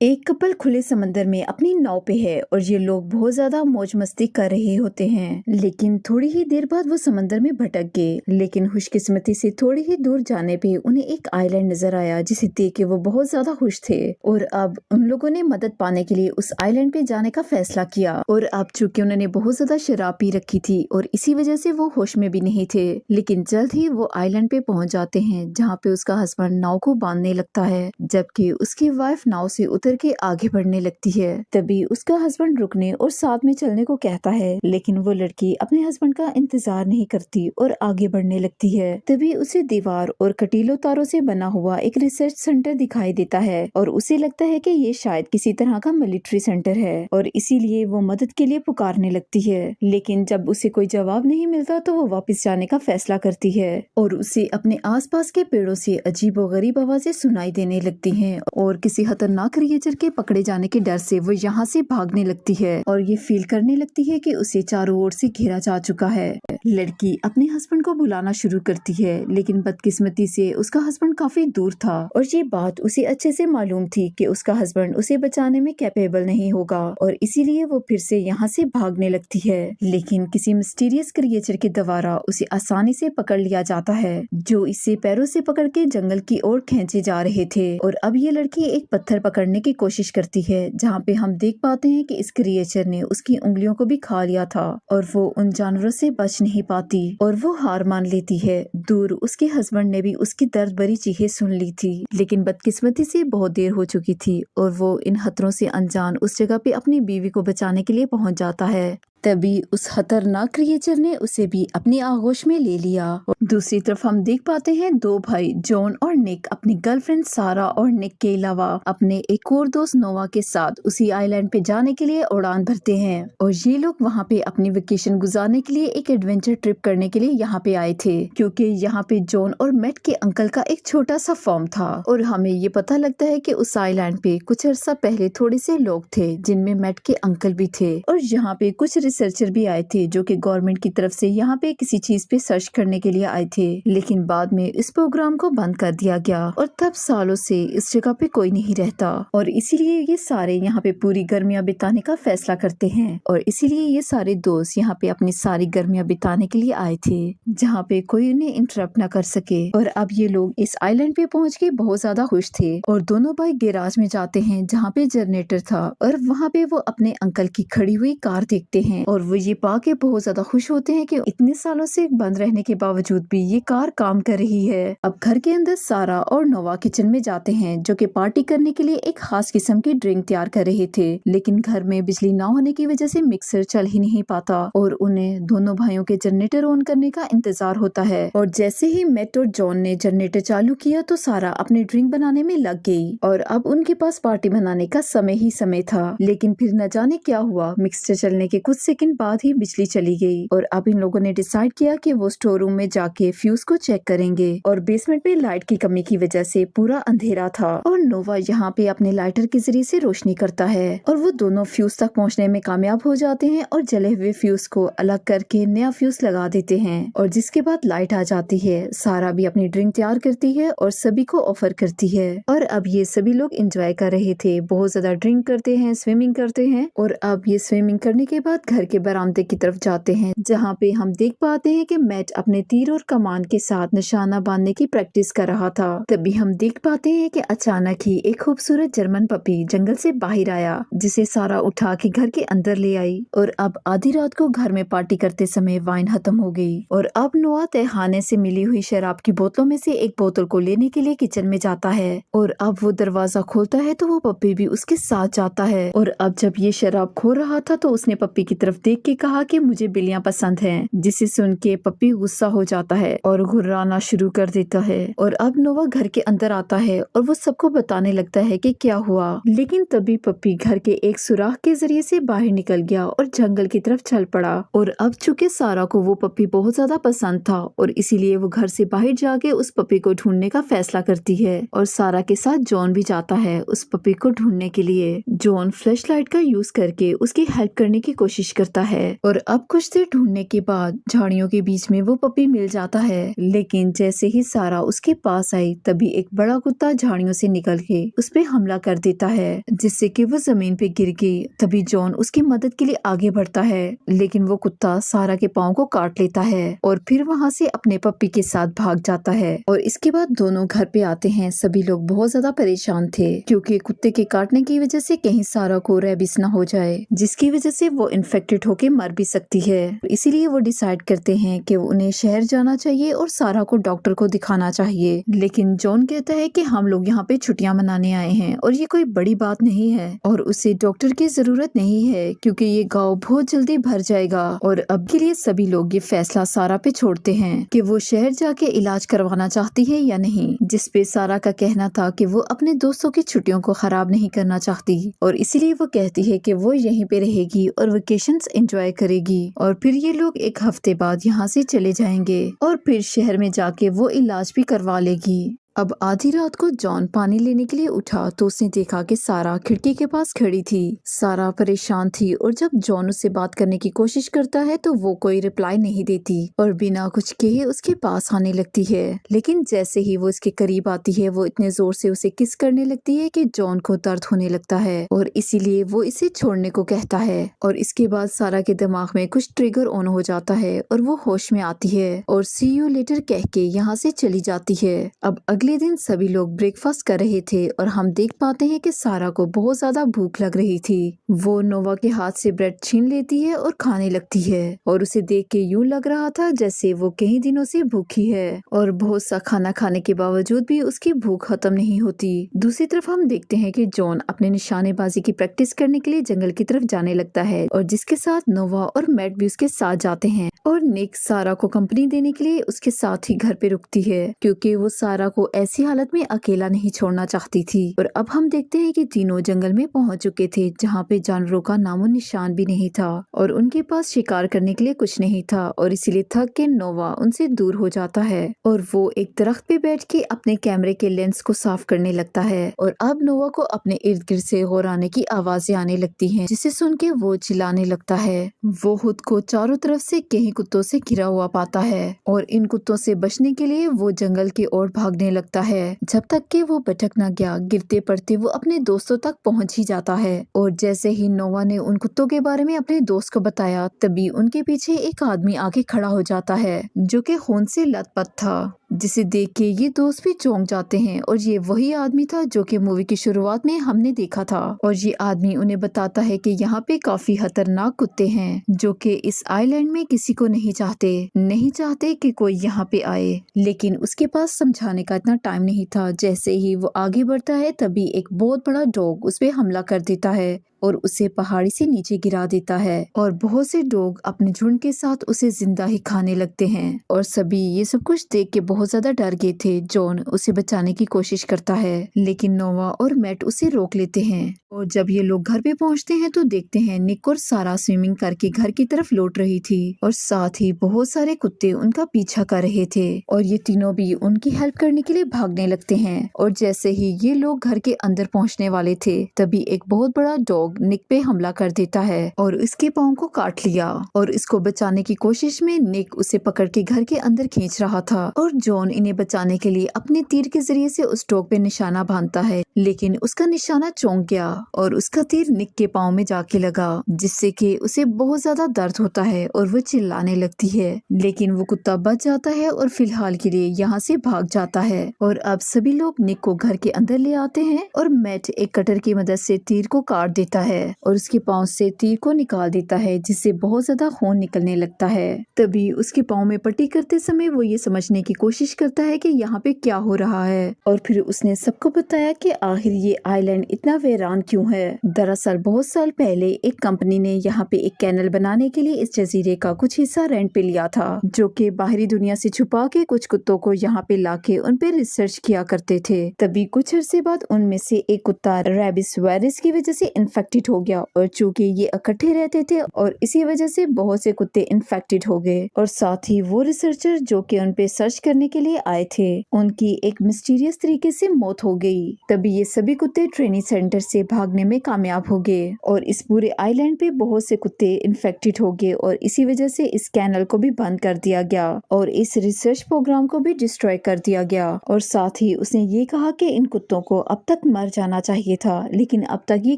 एक कपल खुले समंदर में अपनी नाव पे है और ये लोग बहुत ज्यादा मौज मस्ती कर रहे होते हैं। लेकिन थोड़ी ही देर बाद वो समंदर में भटक गए। लेकिन खुशकिस्मती से थोड़ी ही दूर जाने पे उन्हें एक आइलैंड नजर आया जिसे देख के वो बहुत ज्यादा खुश थे और अब उन लोगों ने मदद पाने के लिए उस आइलैंड पे जाने का फैसला किया। और अब चूंकि उन्होंने बहुत ज्यादा शराब पी रखी थी और इसी वजह से वो होश में भी नहीं थे। लेकिन जल्द ही वो आइलैंड पे पहुंच जाते हैं जहाँ पे उसका हस्बैंड नाव को बांधने लगता है, जबकि उसकी वाइफ नाव से उतर के आगे बढ़ने लगती है। तभी उसका हस्बैंड रुकने और साथ में चलने को कहता है, लेकिन वो लड़की अपने हस्बैंड का इंतजार नहीं करती और आगे बढ़ने लगती है। तभी उसे दीवार और कटीलों तारों से बना हुआ एक रिसर्च सेंटर दिखाई देता है और उसे लगता है कि ये शायद किसी तरह का मिलिट्री सेंटर है और इसीलिए वो मदद के लिए पुकारने लगती है। लेकिन जब उसे कोई जवाब नहीं मिलता तो वो वापस जाने का फैसला करती है और उसे अपने आसपास के पेड़ों से अजीबोगरीब आवाजें सुनाई देने लगती हैं और किसी खतरनाक क्रिएचर के पकड़े जाने के डर से वो यहाँ से भागने लगती है और ये फील करने लगती है कि उसे चारों ओर से घेरा जा चुका है। लड़की अपने हस्बैंड को बुलाना शुरू करती है, लेकिन बदकिस्मती से उसका हस्बैंड काफी दूर था और ये बात उसे अच्छे से मालूम थी कि उसका हस्बैंड उसे बचाने में कैपेबल नहीं होगा और इसीलिए वो फिर से यहाँ से भागने लगती है। लेकिन किसी मिस्टीरियस क्रिएचर के द्वारा उसे आसानी से पकड़ लिया जाता है, जो इसे पैरों से पकड़ के जंगल की ओर खींचे जा रहे थे। और अब ये लड़की एक पत्थर पकड़ने की कोशिश करती है, जहाँ पे हम देख पाते हैं कि इस क्रिएचर ने उसकी उंगलियों को भी खा लिया था और वो उन जानवरों से बच नहीं पाती और वो हार मान लेती है। दूर उसके हस्बैंड ने भी उसकी दर्द भरी चीखें सुन ली थी, लेकिन बदकिस्मती से बहुत देर हो चुकी थी और वो इन खतरों से अनजान उस जगह पे अपनी बीवी को बचाने के लिए पहुंच जाता है। तभी उस खतरनाक क्रिएचर ने उसे भी अपनी आगोश में ले लिया। दूसरी तरफ हम देख पाते हैं दो भाई जॉन और निक अपनी गर्लफ्रेंड सारा और निक के अलावा अपने एक और दोस्त नोवा के साथ उसी आइलैंड पे जाने के लिए उड़ान भरते हैं और ये लोग वहाँ पे अपनी वेकेशन गुजारने के लिए एक एडवेंचर ट्रिप करने के लिए यहाँ पे आए थे, क्योंकि यहाँ पे जॉन और मैट के अंकल का एक छोटा सा फॉर्म था। और हमें ये पता लगता है कि उस आइलैंड पे कुछ अर्सा पहले थोड़े से लोग थे जिनमें मैट के अंकल भी थे और यहाँ पे कुछ रिसर्चर भी आए थे जो कि गवर्नमेंट की तरफ से यहाँ पे किसी चीज पे सर्च करने के लिए आए थे। लेकिन बाद में इस प्रोग्राम को बंद कर दिया गया और तब सालों से इस जगह पे कोई नहीं रहता और इसीलिए ये सारे यहाँ पे पूरी गर्मियाँ बिताने का फैसला करते हैं और इसीलिए ये सारे दोस्त यहाँ पे अपनी सारी गर्मियाँ बिताने के लिए आए थे, जहाँ पे कोई उन्हें इंटरप्ट न कर सके। और अब ये लोग इस आइलैंड पे पहुँच के बहुत ज्यादा खुश थे और दोनों भाई गैराज में जाते हैं जहाँ पे जनरेटर था और वहाँ पे वो अपने अंकल की खड़ी हुई कार देखते हैं और वो ये पा के बहुत ज्यादा खुश होते हैं कि इतने सालों से बंद रहने के बावजूद भी ये कार काम कर रही है। अब घर के अंदर सारा और नोवा किचन में जाते हैं, जो कि पार्टी करने के लिए एक खास किस्म की ड्रिंक तैयार कर रहे थे। लेकिन घर में बिजली ना होने की वजह से मिक्सर चल ही नहीं पाता और उन्हें दोनों भाइयों के जनरेटर ऑन करने का इंतजार होता है। और जैसे ही मैट और जॉन ने जनरेटर चालू किया तो सारा अपनी ड्रिंक बनाने में लग गई और अब उनके पास पार्टी मनाने का समय ही समय था। लेकिन फिर न जाने क्या हुआ, मिक्सर चलने के कुछ सेकंड बाद ही बिजली चली गई और अब इन लोगों ने डिसाइड किया कि वो स्टोर रूम में जाके फ्यूज को चेक करेंगे और बेसमेंट में लाइट की कमी की वजह से पूरा अंधेरा था और नोवा यहाँ पे अपने लाइटर के जरिए से रोशनी करता है और वो दोनों फ्यूज तक पहुँचने में कामयाब हो जाते हैं और जले हुए फ्यूज को अलग करके नया फ्यूज लगा देते हैं और जिसके बाद लाइट आ जाती है। सारा भी अपनी ड्रिंक तैयार करती है और सभी को ऑफर करती है और अब ये सभी लोग एंजॉय कर रहे थे, बहुत ज्यादा ड्रिंक करते हैं, स्विमिंग करते हैं और अब ये स्विमिंग करने के बाद घर के बरामदे की तरफ जाते हैं, जहाँ पे हम देख पाते हैं कि मैट अपने तीर और कमान के साथ निशाना बांधने की प्रैक्टिस कर रहा था। तभी हम देख पाते हैं कि अचानक ही एक खूबसूरत जर्मन पपी जंगल से बाहर आया, जिसे सारा उठा के घर के अंदर ले आई। और अब आधी रात को घर में पार्टी करते समय वाइन खत्म हो गई और अब नोआ तहखाने से मिली हुई शराब की बोतलों में से एक बोतल को लेने के लिए किचन में जाता है और अब वो दरवाजा खोलता है तो वो पपी भी उसके साथ जाता है। और अब जब ये शराब खो रहा था तो उसने पप्पी की तरफ देख के कहा कि मुझे बिल्लियां पसंद हैं, जिसे सुन के पप्पी गुस्सा हो जाता है और घुर्राना शुरू कर देता है। और अब नोवा घर के अंदर आता है और वो सबको बताने लगता है कि क्या हुआ। लेकिन तभी पप्पी घर के एक सुराख के जरिए से बाहर निकल गया और जंगल की तरफ चल पड़ा। और अब चूंकि सारा को वो पप्पी बहुत ज्यादा पसंद था और इसीलिए वो घर से बाहर जाके उस पप्पी को ढूंढने का फैसला करती है और सारा के साथ जॉन भी जाता है उस पप्पी को ढूंढने के लिए। जॉन फ्लैश लाइट का यूज करके उसकी हेल्प करने की कोशिश करता है और अब कुछ देर ढूंढने के बाद झाड़ियों के बीच में वो पपी मिल जाता है। लेकिन जैसे ही सारा उसके पास आई तभी एक बड़ा कुत्ता झाड़ियों से निकल के उस पे हमला कर देता है, जिससे कि वो जमीन पे गिर गई। तभी जॉन उसकी मदद के लिए आगे बढ़ता है, लेकिन वो कुत्ता सारा के पाँव को काट लेता है और फिर वहाँ से अपने पप्पी के साथ भाग जाता है। और इसके बाद दोनों घर पे आते हैं। सभी लोग बहुत ज्यादा परेशान थे क्योंकि कुत्ते के काटने की वजह से कहीं सारा को रेबिस न हो जाए, जिसकी वजह से वो इन्फेक्टेड होके मर भी सकती है। इसीलिए वो डिसाइड करते हैं कि उन्हें शहर जाना चाहिए और सारा को डॉक्टर को दिखाना चाहिए। लेकिन जॉन कहता है कि हम लोग यहाँ पे छुट्टियां मनाने आए हैं और ये कोई बड़ी बात नहीं है और उसे डॉक्टर की जरूरत नहीं है क्योंकि ये गाँव बहुत जल्दी भर जाएगा। और अब के लिए सभी लोग ये फैसला सारा पे छोड़ते हैं कि वो शहर जाके इलाज करवाना चाहती है या नहीं, जिसपे सारा का कहना था कि वो अपने दोस्तों की छुट्टियों को खराब नहीं करना चाहती और इसीलिए वो कहती है कि वो यहीं पे रहेगी और वेकेशंस एंजॉय करेगी। और फिर ये लोग एक हफ्ते बाद यहाँ से चले जाएंगे और फिर शहर में जाके वो इलाज भी करवा लेगी। अब आधी रात को जॉन पानी लेने के लिए उठा तो उसने देखा कि सारा खिड़की के पास खड़ी थी। सारा परेशान थी और जब जॉन उससे बात करने की कोशिश करता है तो वो कोई रिप्लाई नहीं देती और बिना कुछ कहे उसके पास आने लगती है। लेकिन जैसे ही वो इसके करीब आती है वो इतने जोर से उसे किस करने लगती है कि जॉन को दर्द होने लगता है और इसीलिए वो इसे छोड़ने को कहता है। और इसके बाद सारा के दिमाग में कुछ ट्रिगर ऑन हो जाता है और वो होश में आती है और सी यू लेटर कह के यहाँ से चली जाती है। अब अगले दिन सभी लोग ब्रेकफास्ट कर रहे थे और हम देख पाते हैं कि सारा को बहुत ज्यादा भूख लग रही थी। वो नोवा के हाथ से ब्रेड छीन लेती है और खाने लगती है और उसे देख के यूं लग रहा था जैसे वो कई दिनों से भूखी है और बहुत सा खाना खाने के बावजूद भी उसकी भूख खत्म नहीं होती। दूसरी तरफ हम देखते हैं कि जॉन अपने निशानेबाजी की प्रैक्टिस करने के लिए जंगल की तरफ जाने लगता है और जिसके साथ नोवा और मैट भी उसके साथ जाते हैं और निक सारा को कंपनी देने के लिए उसके साथ ही घर पे रुकती है क्योंकि वो सारा को ऐसी हालत में अकेला नहीं छोड़ना चाहती थी। और अब हम देखते हैं कि तीनों जंगल में पहुंच चुके थे जहां पे जानवरों का नामो निशान भी नहीं था और उनके पास शिकार करने के लिए कुछ नहीं था और इसीलिए थक के नोवा उनसे दूर हो जाता है और वो एक दरख्त पे बैठ के अपने कैमरे के लेंस को साफ करने लगता है। और अब नोवा को अपने इर्द गिर्द से गुर्राने की आवाजें आने लगती हैं, जिसे सुन के वो चिल्लाने लगता है। वो खुद को चारों तरफ से कई कुत्तों से घिरा हुआ पाता है और इन कुत्तों से बचने के लिए वो जंगल की ओर भागने लगता है जब तक कि वो भटक न गया। गिरते पड़ते वो अपने दोस्तों तक पहुंच ही जाता है और जैसे ही नोवा ने उन कुत्तों के बारे में अपने दोस्त को बताया तभी उनके पीछे एक आदमी आके खड़ा हो जाता है जो कि खून से लथपथ था, जिसे देख के ये दोस्त भी चौंक जाते हैं। और ये वही आदमी था जो कि मूवी की शुरुआत में हमने देखा था और ये आदमी उन्हें बताता है कि यहाँ पे काफी खतरनाक कुत्ते हैं जो कि इस आइलैंड में किसी को नहीं चाहते कि कोई यहाँ पे आए। लेकिन उसके पास समझाने का इतना टाइम नहीं था। जैसे ही वो आगे बढ़ता है तभी एक बहुत बड़ा डॉग उस पे हमला कर देता है और उसे पहाड़ी से नीचे गिरा देता है और बहुत से डॉग अपने झुंड के साथ उसे जिंदा ही खाने लगते हैं और सभी ये सब कुछ देख के बहुत ज्यादा डर गए थे। जॉन उसे बचाने की कोशिश करता है लेकिन नोवा और मैट उसे रोक लेते हैं और जब ये लोग घर पे पहुंचते हैं तो देखते हैं निक और सारा स्विमिंग करके घर की तरफ लौट रही थी और साथ ही बहुत सारे कुत्ते उनका पीछा कर रहे थे और ये तीनों भी उनकी हेल्प करने के लिए भागने लगते हैं। और जैसे ही ये लोग घर के अंदर पहुंचने वाले थे तभी एक बहुत बड़ा डॉग निक पे हमला कर देता है और इसके पाँव को काट लिया और इसको बचाने की कोशिश में निक उसे पकड़ के घर के अंदर खींच रहा था और जॉन इन्हें बचाने के लिए अपने तीर के जरिए से उस डॉग पे निशाना बांधता है, लेकिन उसका निशाना चौंक गया और उसका तीर निक के पाँव में जाके लगा, जिससे कि उसे बहुत ज्यादा दर्द होता है और वो चिल्लाने लगती है। लेकिन वो कुत्ता बच जाता है और फिलहाल के लिए यहाँ से भाग जाता है। और अब सभी लोग निक को घर के अंदर ले आते हैं और मैट एक कटर की मदद से तीर को काट देता है और उसके पाँव से तीर को निकाल देता है, जिससे बहुत ज्यादा खून निकलने लगता है। तभी उसके पाँव में पट्टी करते समय वो ये समझने की कोशिश करता है कि यहाँ पे क्या हो रहा है और फिर उसने सबको बताया कि आखिर ये आइलैंड इतना वीरान क्यों है। दरअसल बहुत साल पहले एक कंपनी ने यहाँ पे एक कैनल बनाने के लिए इस जजीरे का कुछ हिस्सा रेंट पे लिया था, जो कि बाहरी दुनिया से छुपा के कुछ कुत्तों को यहाँ पे लाके उन पे रिसर्च किया करते थे। तभी कुछ अरसे बाद उनमें से एक कुत्ता रेबिस वायरस की वजह से इन्फेक्ट इन्फेक्टेड हो गया और चूंकि ये इकट्ठे रहते थे और इसी वजह से बहुत से कुत्ते इन्फेक्टेड हो गए और साथ ही वो रिसर्चर जो कि उन पे सर्च करने के लिए आए थे उनकी एक मिस्टीरियस तरीके से मौत हो गई। तभी ये सभी कुत्ते ट्रेनिंग सेंटर से भागने में कामयाब हो गए और इस पूरे आइलैंड पे बहुत से कुत्ते इन्फेक्टेड हो गए और इसी वजह से इस कैनल को भी बंद कर दिया गया और इस रिसर्च प्रोग्राम को भी डिस्ट्रॉय कर दिया गया। और साथ ही उसने ये कहा कि इन कुत्तों को अब तक मर जाना चाहिए था, लेकिन अब तक ये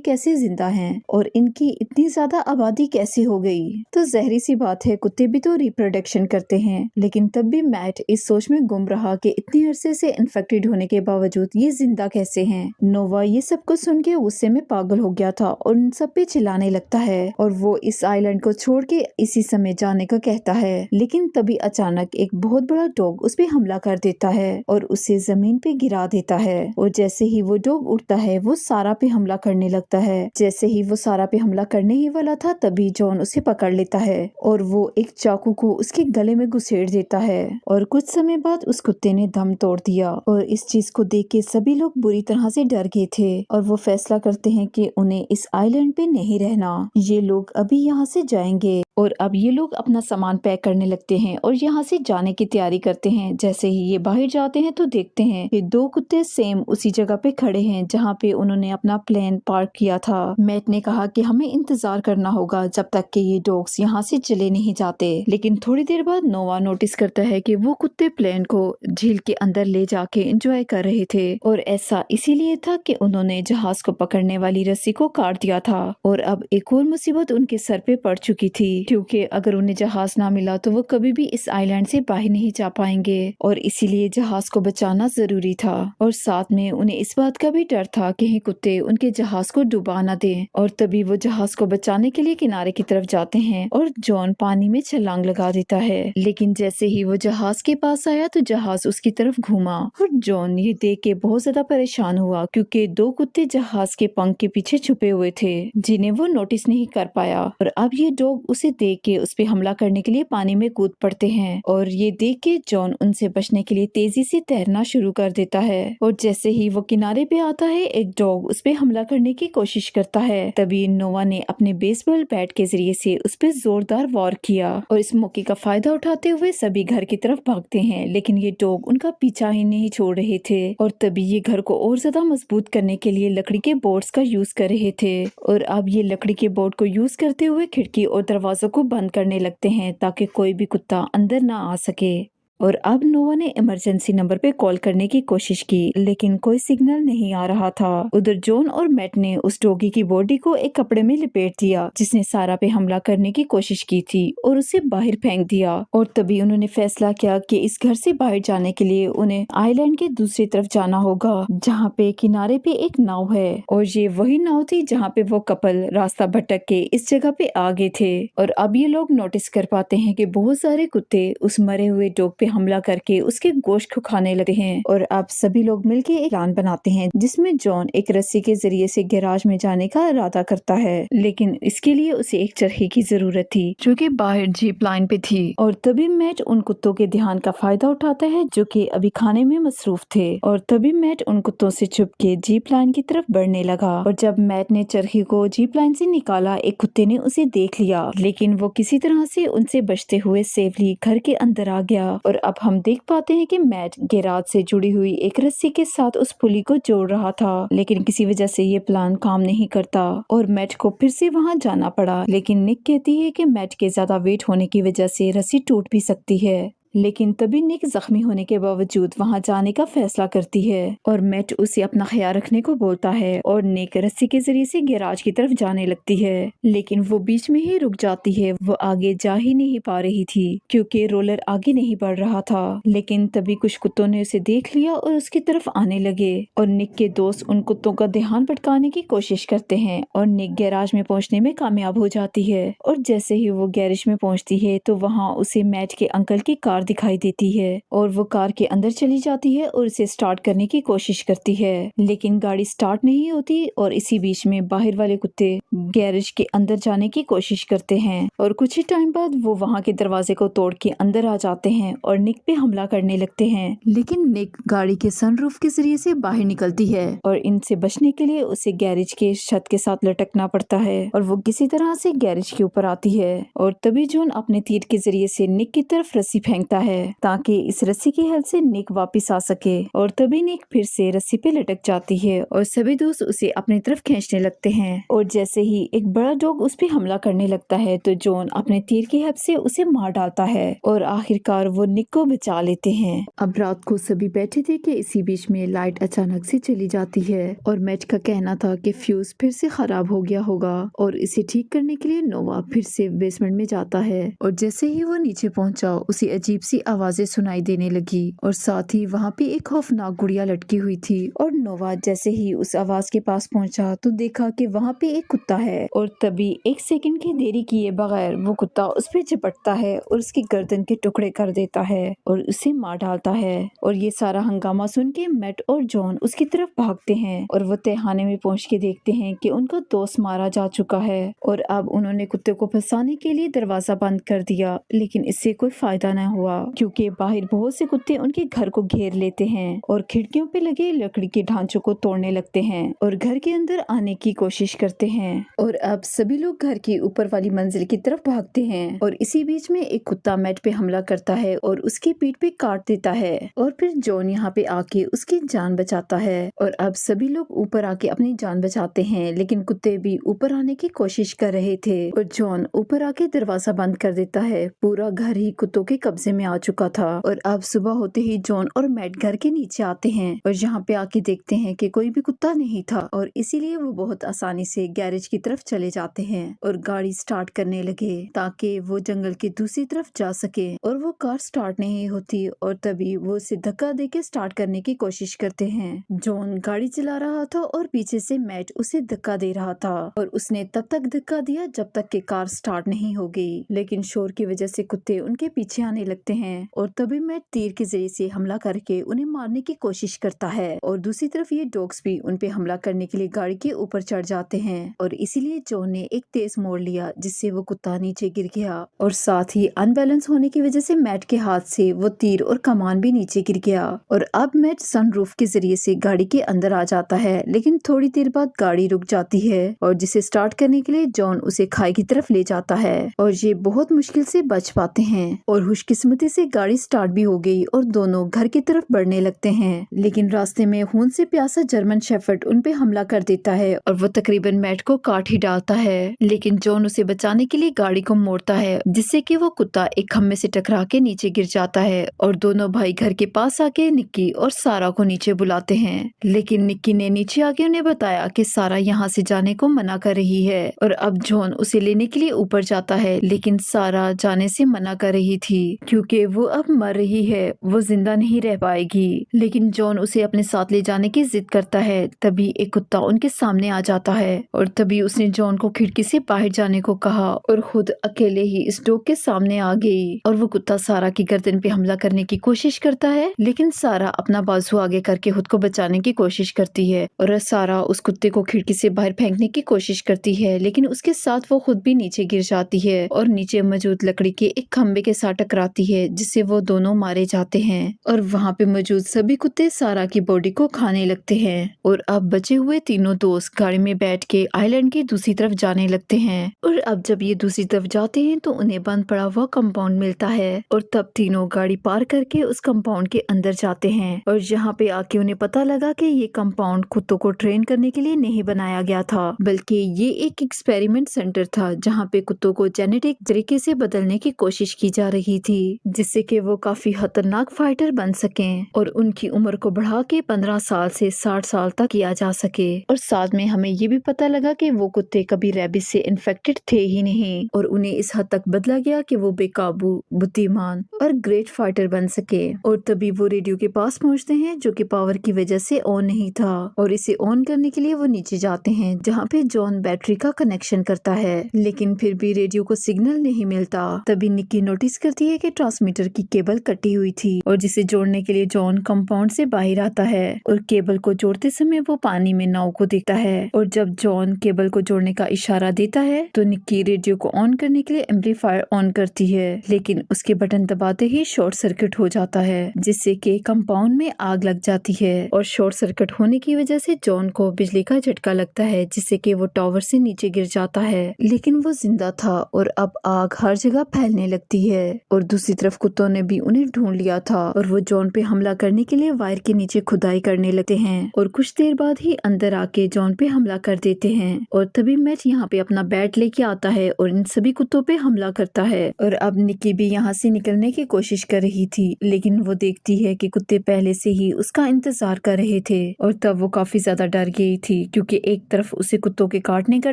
कैसे जिंदा हैं और इनकी इतनी ज्यादा आबादी कैसे हो गई। तो जहरी सी बात है, कुत्ते भी तो रिप्रोडक्शन करते हैं, लेकिन तब भी मैट इस सोच में गुम रहा कि इतने अरसे से इन्फेक्टेड होने के बावजूद ये जिंदा कैसे हैं। नोवा ये सब कुछ सुन के गुस्से में पागल हो गया था और उन सब पे चिल्लाने लगता है और वो इस आइलैंड को छोड़ के इसी समय जाने का कहता है। लेकिन तभी अचानक एक बहुत बड़ा डॉग उस पे हमला कर देता है और उसे जमीन पे गिरा देता है और जैसे ही वो डॉग उठता है वो सारा पे हमला करने लगता है। जैसे ही वो सारा पे हमला करने ही वाला था तभी जॉन उसे पकड़ लेता है और वो एक चाकू को उसके गले में घुसेड़ देता है और कुछ समय बाद उस कुत्ते ने दम तोड़ दिया। और इस चीज को देख के सभी लोग बुरी तरह से डर गए थे और वो फैसला करते हैं कि उन्हें इस आइलैंड पे नहीं रहना, ये लोग अभी यहाँ से जाएंगे। और अब ये लोग अपना सामान पैक करने लगते हैं और यहाँ से जाने की तैयारी करते हैं। जैसे ही ये बाहर जाते हैं तो देखते हैं कि दो कुत्ते सेम उसी जगह पे खड़े हैं जहाँ पे उन्होंने अपना प्लेन पार्क किया था। मैट ने कहा कि हमें इंतजार करना होगा जब तक कि ये डॉग्स यहाँ से चले नहीं जाते। लेकिन थोड़ी देर बाद नोवा नोटिस करता है कि वो कुत्ते प्लेन को झील के अंदर ले जाके एंजॉय कर रहे थे और ऐसा इसीलिए था कि उन्होंने जहाज को पकड़ने वाली रस्सी को काट दिया था और अब एक और मुसीबत उनके सर पे पड़ चुकी थी, क्योंकि अगर उन्हें जहाज ना मिला तो वो कभी भी इस आइलैंड से बाहर नहीं जा पाएंगे और इसीलिए जहाज को बचाना जरूरी था। और साथ में उन्हें इस बात का भी डर था कि कुत्ते उनके जहाज को डुबा ना दें। और तभी वो जहाज को बचाने के लिए किनारे की तरफ जाते हैं और जॉन पानी में छलांग लगा देता है। लेकिन जैसे ही वो जहाज के पास आया तो जहाज उसकी तरफ घूमा और जॉन ये देख के बहुत ज्यादा परेशान हुआ, क्योंकि दो कुत्ते जहाज के पंख के पीछे छुपे हुए थे जिन्हें वो नोटिस नहीं कर पाया। और अब ये डॉग उसे देख के उस पे हमला करने के लिए पानी में कूद पड़ते हैं और ये देख के जॉन उनसे बचने के लिए तेजी से तैरना शुरू कर देता है। और जैसे ही वो किनारे पे आता है एक डॉग उस पे हमला करने की कोशिश करता है। तभी नोवा ने अपने बेसबॉल बैट के जरिए से उस पे जोरदार वार किया और इस मौके का फायदा उठाते हुए सभी घर की तरफ भागते हैं, लेकिन ये डॉग उनका पीछा ही नहीं छोड़ रहे थे। और तभी ये घर को और ज्यादा मजबूत करने के लिए लकड़ी के बोर्ड्स का यूज कर रहे थे और अब ये लकड़ी के बोर्ड को यूज करते हुए खिड़की और दरवाजों को बंद करने लगते हैं ताकि कोई भी कुत्ता अंदर ना आ सके। और अब नोवा ने इमरजेंसी नंबर पे कॉल करने की कोशिश की, लेकिन कोई सिग्नल नहीं आ रहा था। उधर जॉन और मैट ने उस डॉगी की बॉडी को एक कपड़े में लिपेट दिया जिसने सारा पे हमला करने की कोशिश की थी और उसे बाहर फेंक दिया। और तभी उन्होंने फैसला किया कि इस घर से बाहर जाने के लिए उन्हें आइलैंड के दूसरी तरफ जाना होगा, जहाँ पे किनारे पे एक नाव है। और ये वही नाव थी जहाँ पे वो कपल रास्ता भटक के इस जगह पे आ गए थे। और अब ये लोग नोटिस कर पाते हैं कि बहुत सारे कुत्ते उस मरे हुए डॉग पे हमला करके उसके गोश्त को खाने लगते हैं। और अब सभी लोग मिलके एक प्लान बनाते हैं जिसमें जॉन एक रस्सी के जरिए से गैराज में जाने का इरादा करता है, लेकिन इसके लिए उसे एक चरखी की जरूरत थी जो कि बाहर जीप लाइन पे थी। और तभी मैट उन कुत्तों के ध्यान का फायदा उठाता है जो कि अभी खाने में मसरूफ थे। और तभी मैट उन कुत्तों से छुप के जीप लाइन की तरफ बढ़ने लगा। और जब मैट ने चरखी को जीप लाइन से निकाला एक कुत्ते ने उसे देख लिया, लेकिन वो किसी तरह से उनसे बचते हुए सेफली घर के अंदर आ गया। और अब हम देख पाते हैं कि मैट गैराज से जुड़ी हुई एक रस्सी के साथ उस पुली को जोड़ रहा था, लेकिन किसी वजह से ये प्लान काम नहीं करता और मैट को फिर से वहां जाना पड़ा। लेकिन निक कहती है कि मैट के ज्यादा वेट होने की वजह से रस्सी टूट भी सकती है। लेकिन तभी निक जख्मी होने के बावजूद वहां जाने का फैसला करती है और मैट उसे अपना ख्याल रखने को बोलता है और निक रस्सी के जरिए से गैराज की तरफ जाने लगती है, लेकिन वो बीच में ही रुक जाती है। वो आगे जा ही नहीं पा रही थी क्योंकि रोलर आगे नहीं बढ़ रहा था। लेकिन तभी कुछ कुत्तों ने उसे देख लिया और उसकी तरफ आने लगे और निक के दोस्त उन कुत्तों का ध्यान भटकाने की कोशिश करते हैं और निक गैराज में पहुंचने में कामयाब हो जाती है। और जैसे ही वो गैरेज में पहुंचती है तो वहाँ उसे मैट के अंकल की कार कार दिखाई देती है और वो कार के अंदर चली जाती है और उसे स्टार्ट करने की कोशिश करती है, लेकिन गाड़ी स्टार्ट नहीं होती और इसी बीच में बाहर वाले कुत्ते गैरेज के अंदर जाने की कोशिश करते हैं और कुछ ही टाइम बाद वो वहाँ के दरवाजे को तोड़ के अंदर आ जाते हैं और निक पे हमला करने लगते हैं। लेकिन निक गाड़ी के सनरूफ के जरिए से बाहर निकलती है और इनसे बचने के लिए उसे गैरेज के छत के साथ लटकना पड़ता है और वो किसी तरह से गैरेज के ऊपर आती है और तभी जॉन अपने तीर के जरिए से निक की तरफ रस्सी फेंकता है ताकि इस रस्सी की हेल्प से निक वापस आ सके और तभी निक फिर से रस्सी पे लटक जाती है और सभी दोस्त उसे अपनी तरफ खींचने लगते हैं और जैसे ही एक बड़ा डॉग उस पे हमला करने लगता है तो जॉन अपने तीर की हेल्प से उसे मार डालता है और आखिरकार वो निक को बचा लेते हैं। अब रात को सभी बैठे थे कि इसी बीच में लाइट अचानक से चली जाती है और मैट का कहना था कि फ्यूज फिर से खराब हो गया होगा और इसे ठीक करने के लिए नोवा फिर से बेसमेंट में जाता है और जैसे ही वो नीचे पहुंचा उसे अजीब सी आवाजें सुनाई देने लगी और साथ ही वहाँ पे एक खौफनाक गुड़िया लटकी हुई थी और नोवा जैसे ही उस आवाज के पास पहुंचा तो देखा कि वहाँ पे एक कुत्ता है और तभी एक सेकंड की देरी किए बगैर वो कुत्ता उस पे झपटता है और उसकी गर्दन के टुकड़े कर देता है और उसे मार डालता है और ये सारा हंगामा सुन के मैट और जॉन उसकी तरफ भागते हैं और वो तहखाने में पहुंच के देखते हैं कि उनका दोस्त मारा जा चुका है और अब उन्होंने कुत्ते को फंसाने के लिए दरवाजा बंद कर दिया, लेकिन इससे कोई फायदा न हुआ क्योंकि बाहर बहुत से कुत्ते उनके घर को घेर लेते हैं और खिड़कियों पे लगे लकड़ी के ढांचों को तोड़ने लगते हैं और घर के अंदर आने की कोशिश करते हैं और अब सभी लोग घर की ऊपर वाली मंजिल की तरफ भागते हैं और इसी बीच में एक कुत्ता मैट पे हमला करता है और उसकी पीठ पे काट देता है और फिर जॉन यहाँ पे आके उसकी जान बचाता है और अब सभी लोग ऊपर आके अपनी जान बचाते हैं, लेकिन कुत्ते भी ऊपर आने की कोशिश कर रहे थे और जॉन ऊपर आके दरवाजा बंद कर देता है। पूरा घर ही कुत्तों के कब्जे में आ चुका था और अब सुबह होते ही जॉन और मैट घर के नीचे आते हैं और यहाँ पे आके देखते हैं कि कोई भी कुत्ता नहीं था और इसीलिए वो बहुत आसानी से गैरेज की तरफ चले जाते हैं और गाड़ी स्टार्ट करने लगे ताकि वो जंगल की दूसरी तरफ जा सके और वो कार स्टार्ट नहीं होती और तभी वो उसे धक्का देके स्टार्ट करने की कोशिश करते हैं। जॉन गाड़ी चला रहा था और पीछे से मैट उसे धक्का दे रहा था और उसने तब तक धक्का दिया जब तक कि कार स्टार्ट नहीं हो गई, लेकिन शोर की वजह से कुत्ते उनके पीछे आने लगते हैं और तभी मैट तीर के जरिए से हमला करके उन्हें मारने की कोशिश करता है और दूसरी तरफ ये डॉग्स भी उन पे हमला करने के लिए गाड़ी के ऊपर चढ़ जाते हैं और इसीलिए जॉन ने एक तेज मोड़ लिया जिससे वो कुत्ता नीचे गिर गया और साथ ही अनबैलेंस होने की वजह से मैट के हाथ से वो तीर और कमान भी नीचे गिर गया और अब मैट सनरूफ के जरिए से गाड़ी के अंदर आ जाता है, लेकिन थोड़ी देर बाद गाड़ी रुक जाती है और जिसे स्टार्ट करने के लिए जॉन उसे खाई की तरफ ले जाता है और ये बहुत मुश्किल से बच पाते हैं और खुशकिस्मती से गाड़ी स्टार्ट भी हो गई और दोनों घर की तरफ बढ़ने लगते हैं, लेकिन रास्ते में खून से प्यासा जर्मन शेफर्ड उन पे हमला कर देता है और वो तकरीबन मैट को काट ही डालता है, लेकिन जॉन उसे बचाने के लिए गाड़ी को मोड़ता है जिससे कि वो कुत्ता एक खम्भे से टकरा के नीचे गिर जाता है और दोनों भाई घर के पास आके निक्की और सारा को नीचे बुलाते हैं, लेकिन निक्की ने नीचे आके उन्हें बताया कि सारा यहाँ से जाने को मना कर रही है और अब जॉन उसे लेने के लिए ऊपर जाता है, लेकिन सारा जाने से मना कर रही थी क्योंकि वो अब मर रही है, वो जिंदा नहीं रह पाएगी, लेकिन जॉन उसे अपने साथ ले जाने की जिद करता है। तभी एक कुत्ता उनके सामने आ जाता है और तभी उसने जॉन को खिड़की से बाहर जाने को कहा और खुद अकेले ही इस डॉग के सामने आ गई और वो कुत्ता सारा की गर्दन पे हमला करने की कोशिश करता है, लेकिन सारा अपना बाजू आगे करके खुद को बचाने की कोशिश करती है और सारा उस कुत्ते को खिड़की से बाहर फेंकने की कोशिश करती है, लेकिन उसके साथ वो खुद भी नीचे गिर जाती है और नीचे मौजूद लकड़ी के एक खम्बे के साथ टकराती है जिससे वो दोनों मारे जाते हैं और वहाँ पे मौजूद सभी कुत्ते सारा की बॉडी को खाने लगते हैं और अब बचे हुए तीनों दोस्त गाड़ी में बैठ के आइलैंड की दूसरी तरफ जाने लगते हैं और अब जब ये दूसरी तरफ जाते हैं तो उन्हें बंद पड़ा हुआ कंपाउंड मिलता है और तब तीनों गाड़ी पार करके उस कंपाउंड के अंदर जाते हैं और यहाँ पे आके उन्हें पता लगा कि ये कंपाउंड कुत्तों को ट्रेन करने के लिए नहीं बनाया गया था, बल्कि ये एक एक्सपेरिमेंट सेंटर था जहाँ पे कुत्तों को जेनेटिक तरीके से बदलने की कोशिश की जा रही थी जिससे कि वो काफी खतरनाक फाइटर बन सकें और उनकी उम्र को बढ़ा के 15 साल से 60 साल तक किया जा सके। और साथ में हमें ये भी पता लगा कि वो कुत्ते कभी रेबिस से इन्फेक्टेड थे ही नहीं और उन्हें इस हद तक बदला गया कि वो बेकाबू, बुद्धिमान और ग्रेट फाइटर बन सके। और तभी वो रेडियो के पास पहुंचते हैं जो कि पावर की वजह से ऑन नहीं था और इसे ऑन करने के लिए वो नीचे जाते हैं जहाँ पे जॉन बैटरी का कनेक्शन करता है, लेकिन फिर भी रेडियो को सिग्नल नहीं मिलता। तभी निक्की नोटिस करती है कि ट्रांसमीटर की केबल कटी हुई थी और जिसे जोड़ने के लिए जॉन कंपाउंड से बाहर आता है और केबल को जोड़ते समय वो पानी में नाव को देखता है और जब जॉन केबल को जोड़ने का इशारा देता है तो निक्की रेडियो को ऑन करने के लिए एम्पलीफायर ऑन करती है, लेकिन उसके बटन दबाते ही शॉर्ट सर्किट हो जाता है जिससे कि कंपाउंड में आग लग जाती है और शॉर्ट सर्किट होने की वजह से जॉन को बिजली का झटका लगता है जिससे कि वो टावर से नीचे गिर जाता है, लेकिन वो जिंदा था और अब आग हर जगह फैलने लगती है और दूसरी तरफ कुत्तों ने भी उन्हें ढूंढ लिया था और वो जॉन पे हमला करने के लिए वायर के नीचे खुदाई करने लगते हैं और कुछ देर बाद ही अंदर आके जॉन पे हमला कर देते हैं और तभी मैट यहाँ पे अपना बैट लेके आता है और इन सभी कुत्तों पे हमला करता है और अब निक्की भी यहाँ से निकलने की कोशिश कर रही थी, लेकिन वो देखती है कि कुत्ते पहले से ही उसका इंतजार कर रहे थे और तब वो काफी ज्यादा डर गई थी क्योंकि एक तरफ उसे कुत्तों के काटने का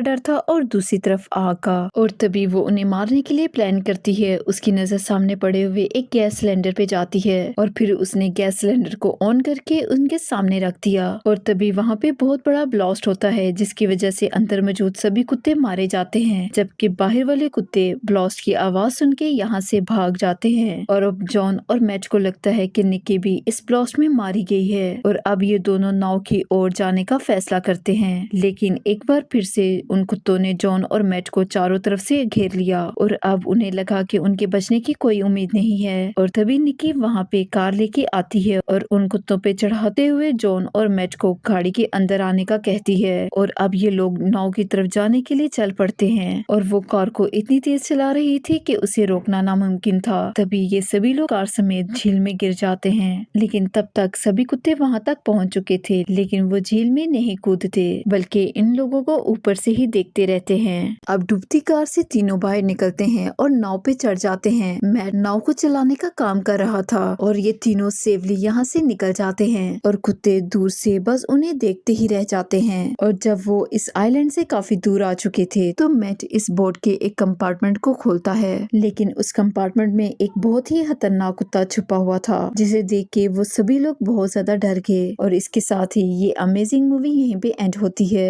डर था और दूसरी तरफ आग का। और तभी वो उन्हें मारने के लिए प्लान करती है। उसकी नजर सामने पड़े हुए एक गैस सिलेंडर पे जाती है और फिर उसने गैस सिलेंडर को ऑन करके उनके सामने रख दिया और तभी वहाँ पे बहुत बड़ा ब्लास्ट होता है जिसकी वजह से अंदर मौजूद सभी कुत्ते मारे जाते हैं, जबकि बाहर वाले कुत्ते ब्लास्ट की आवाज सुन के यहाँ से भाग जाते हैं। और अब जॉन और मैट को लगता है कि निक्की भी इस ब्लास्ट में मारी गई है और अब ये दोनों नाव की ओर जाने का फैसला करते हैं, लेकिन एक बार फिर से उन कुत्तों ने जॉन और मैट को चारों तरफ से घेर लिया और अब उन्हें लगा कि उनके बचने की कोई उम्मीद नहीं है। और तभी निक्की वहाँ पे कार लेके आती है और उन कुत्तों पे चढ़ाते हुए जॉन और मैट को गाड़ी के अंदर आने का कहती है और अब ये लोग नाव की तरफ जाने के लिए चल पड़ते हैं और वो कार को इतनी तेज चला रही थी कि उसे रोकना नामुमकिन था। तभी ये सभी लोग कार समेत झील में गिर जाते हैं, लेकिन तब तक सभी कुत्ते वहाँ तक पहुँच चुके थे, लेकिन वो झील में नहीं कूदते बल्कि इन लोगों को ऊपर से ही देखते रहते हैं। अब डूबती कार से तीनों बाहर निकलते हैं और नाव पे चढ़ जाते हैं। मैट नाव को चलाने का काम कर रहा था और ये तीनों सेफली यहाँ से निकल जाते हैं और कुत्ते दूर से बस उन्हें देखते ही रह जाते हैं। और जब वो इस आइलैंड से काफी दूर आ चुके थे तो मैट इस बोट के एक कंपार्टमेंट को खोलता है, लेकिन उस कंपार्टमेंट में एक बहुत ही खतरनाक कुत्ता छुपा हुआ था जिसे देख के वो सभी लोग बहुत ज्यादा डर गए। और इसके साथ ही ये अमेजिंग मूवी यहीं पे एंड होती है।